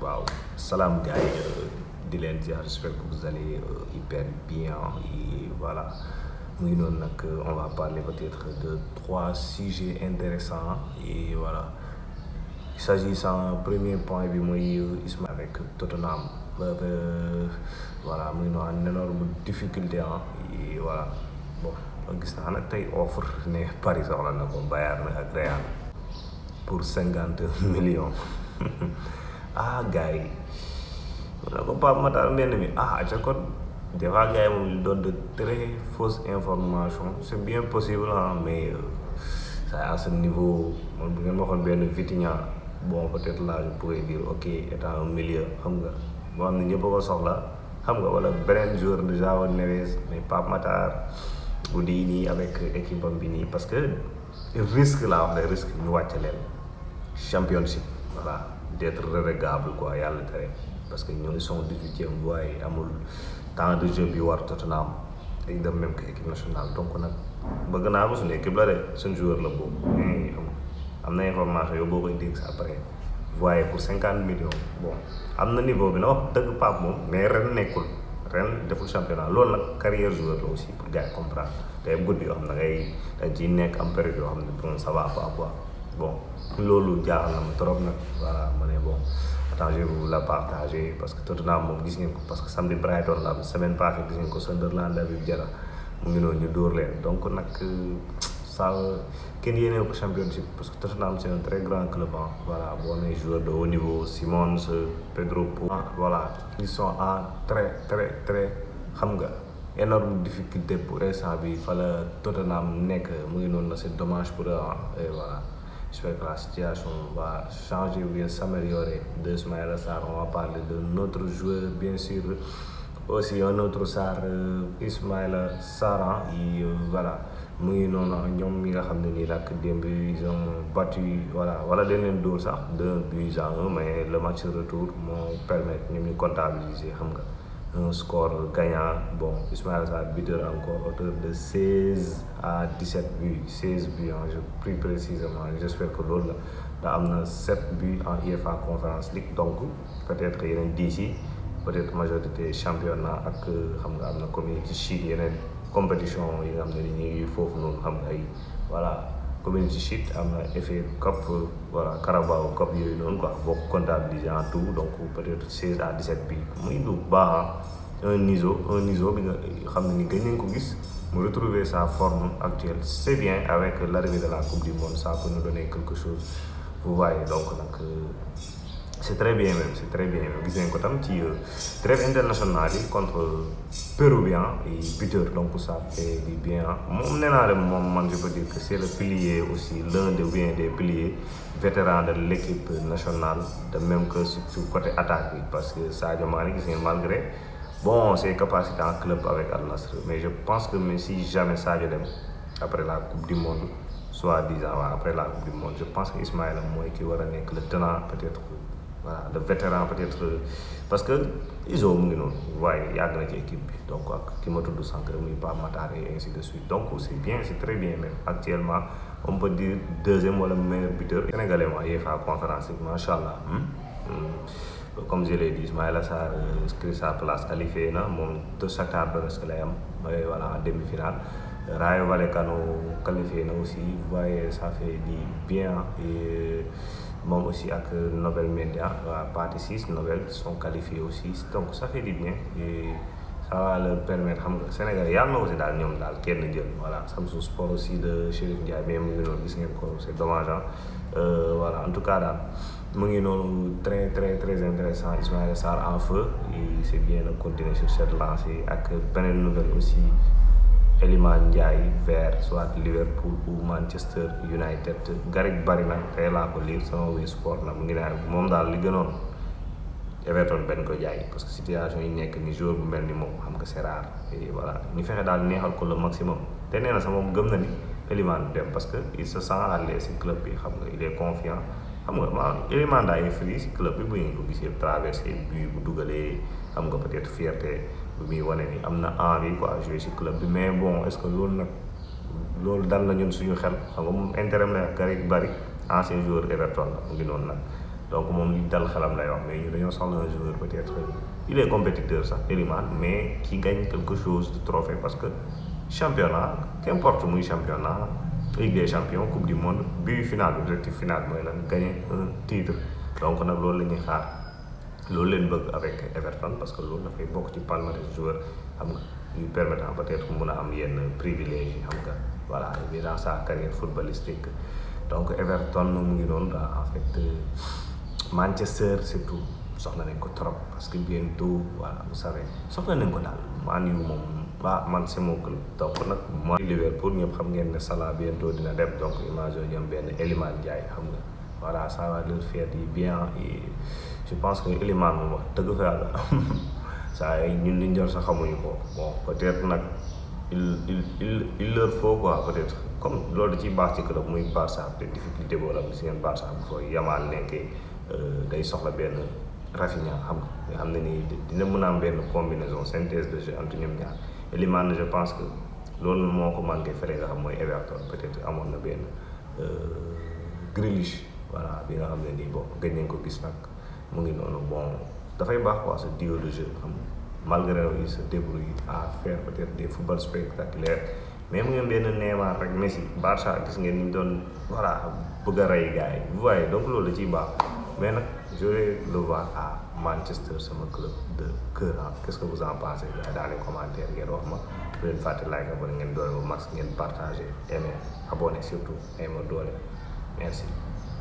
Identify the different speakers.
Speaker 1: Waouh, salam gars, Dylan Dia, j'espère que vous allez hyper bien. Et voilà, nous, on va parler peut-être de trois sujets intéressants. Et voilà, il s'agit d'un premier point, Ismaël avec Tottenham. Voilà, nous avons une énorme difficulté. Et voilà, bon, gis naa nag tey offre ne Paris soxla na ko Bayern ak Real pour 50 millions. Gars yi mun na ko Pape Matar mbenn mi ca kon des fois gars yi moom il donne de très fausses informations. C'est bien possible mais ça à ce niveau man bu ngeen waxoon benn Vitinha bon peut-être là je pourrais dire ok étant un milieu xam nga boo xam ne ñëpp a ko soxla xam nga wala beneen joueur de João Neves mais Pape Matar bu di nii avec équipe am bi nii parce que risque laa wax ne risque ñu wàcc leen championship voilà d'être relégable quoi yàlla tere parce que ñoo sont 18e waaye amul temps de jeu bi war Tottenham dañ dem même que équipe nationale donc nag bëgg naa ko suñu équipe la de suñu joueur la boobu mais am na information yow boo koy dégg sa après voyez pour 50 millions bon am na niveau bi na wax dëgg Pape moom mais ren nekkul ren deful championnat loolu nag carrière joueur la aussi pour gars yi comprendre day am guddi yoo xam ne dañ ciy nekk am période yoo xam ne bon ça va pas quoi bon loolu jaaxal na ma trop nag voilà ma ne bon attends je vais vous la partager parce que Tottenham moom gis ngeen ko parce que samedi Brighton la am semaine passée gis ngeen ko Sunderland David Jara mu ngi noonu ñu dóor leen donc nag ça kenn yéenee ko championship parce que Tottenham c'est un très grand club voilà boo nee joueur de haut niveau Simons Pedro Porro voilà ils sont en très xam nga énorme difficulté pour instant bi fa la Tottenham nekk mu ngi noonu na c'est dommage pour eux et voilà j'espère que la situation va changer ou bien s'améliorer de Ismaïla Sarr. On va parler de notre joueur bien sûr aussi un autre Sarr Ismaïla Sarr et voilà mu ngi noonu ñoom mi nga xam ne nii nag démb ils ont battu voilà dañ leen dóor sax 2-1 mais le match retour moo permettre ñu ñu comptabiliser xam nga un score gagnant bon Ismaïla Sarr buteur encore auteur de 16 à 17 buts 16 buts plus précisément j'espère que loolu la da am na 7 buts en UEFA Conference League donc peut-être yeneen 10 yi peut-être majorité championnat ak xam nga am na Community Shield yeneen compétition yi nga xam ne ni ñuy foofu noonu xam nga ay voilà Community Shield am na FA Cup voilà Carabao Cup yooyu noonu quoi boo ko comptabiliser en tout donc peut-être 16 à 17 bi muy lu baax un niveau bi nga xam ne ni gën nañ ko gis mu retrouver sa forme actuelle c'est bien avec l'arrivée de la Coupe du Monde ça peut nous donner quelque chose vous voyez donc nag c'est très bien même gis nañ ko tam ci trêve internationale yi contre Péruvien et buteur donc ça fait du bien moom nee naa leen moom man je peux dire que c'est le pilier aussi l'un des piliers vétérans de l'équipe nationale de même que surtout côté attaque bi parce que Sadio Mané gis ngeen malgré bon ses capacités en club avec Al Nassr mais je pense que même si jamais Sadio dem après la Coupe du Monde soi-disant après la Coupe du Monde je pense que Ismaïla mooy ki war a nekk le tenant peut-être voilà le vétéran peut-être parce que Iso mu ngi noonu waaye yàgg na ci équipe bi donc ak ki ma tudd sànq muy Pape Matar et ainsi de suite donc c'est bien c'est très bien même actuellement on peut dire deuxième wala meilleur buteur sénégalais UEFA Conférence League macha allah comme je l'ai dit Ismaïla Sarr inscrit sa place qualifié na moom de Shakhtar Donetsk lay am voilà en demi-finale Rayo Vallecano qualifié na aussi vous voyez ça fait du bien et moom aussi ak Nobel Mendy partie 6 Nobel sont qualifiés aussi donc ça fait du bien et ça va leur permettre xam nga Sénégal yàlla na aussi daal ñoom daal kenn jël voilà Samsung Sport aussi de Chérif Ndiaye mais mu ngi noonu gis ngeen ko c'est dommage voilà en tout cas daal mu ngi noonu très intéressant Ismaïla Sarr en feu et c'est bien de continuer sur cette lancée ak beneen nouvelle aussi Iliman Ndiaye vers soit Liverpool ou Manchester United Gareth Barry nag tey laa ko lire sama wii sport nag mu ngi naan moom daal li gënoon Everton benn ko jaay parce que situation yi nekk ni joueur bu mel ni moom xam nga c'est rare et voilà ñu fexe daal neexal ko le maximum te nee na sax moom gëm na ni Iliman dem parce que il se sent à l'aise ci club bi xam nga il est confiant xam nga ma Iliman daay free ci club bi bu ngeen ko gisee traversé but bu dugalee xam nga peut-être fierté bu muy wane ni am na envie quoi jouer ci club bi mais bon est-ce que loolu dal na ñun suñu xel xam nga moom intérêt la Gareth Barry ancien joueur Everton la mu ngi noonu nag donc moom li dal xelam lay wax mais ñu dañoo soxla un joueur peut-être il est compétiteur sax Elimane mais qui gagne quelque chose de trophée parce que championnat qu'importe muy championnat Ligue des champions coupe du monde but final objectif final mooy lan gagner un titre donc nag loolu la ñuy xaar loolu leen bëgg avec Everton parce que loolu dafay bokk ci palmarès joueur xam nga lui permettant peut-être mun a am yenn privilège xam nga voilà et dans sa carrière footballistique donc Everton mu ngi doon en fait Manchester surtout soxla nañ ko trop parce que bientôt voilà vous savez soxla nañ ko daal Man U moom man c'est mon club donc nag mooy Liverpool ñëpp xam ngeen ne Salah bientôt dina dem donc imagine ñoom benn Iliman Ndiaye xam nga voilà ça va leur faire du bien et je pense que Iliman moom wax dëgg fa yàlla saa yi ñun liñ jor sax xamuñu ko bon peut-être nag il leur faut quoi peut-être comme loolu da ciy baax ci club muy Barça peut-être difficulté boobu la si ngeen Barça bu fooy Yamal nekkee day soxla benn Rafinha xam nga xam ne nii dina mën a am benn combinaison synthèse de jeu entre ñoom ñaar Elimane je pense que loolu moo ko manqué fële nga xam mooy Everton peut-être amoon na benn Grealish voilà bi nga xam ne nii bon gëj nañ ko gis nag mu ngi noonu bon dafay baax quoi ce duo de jeu xam malgré il se débrouille à faire peut-être des football spectaculaires mais mu ngi benn Neymar rek Messi Barça gis ngeen ni ñu doon voilà bëgg a rey gars yi vous voyez donc loolu da ciy baax mais nag je vais le voir à Manchester sama club de cœur qu'est-ce que vous en pensez dans les commentaires ngeen wax ma bu leen fàtte like abonné ngeen doole ba max ngeen partager aimer abonné surtout ay ma doole merci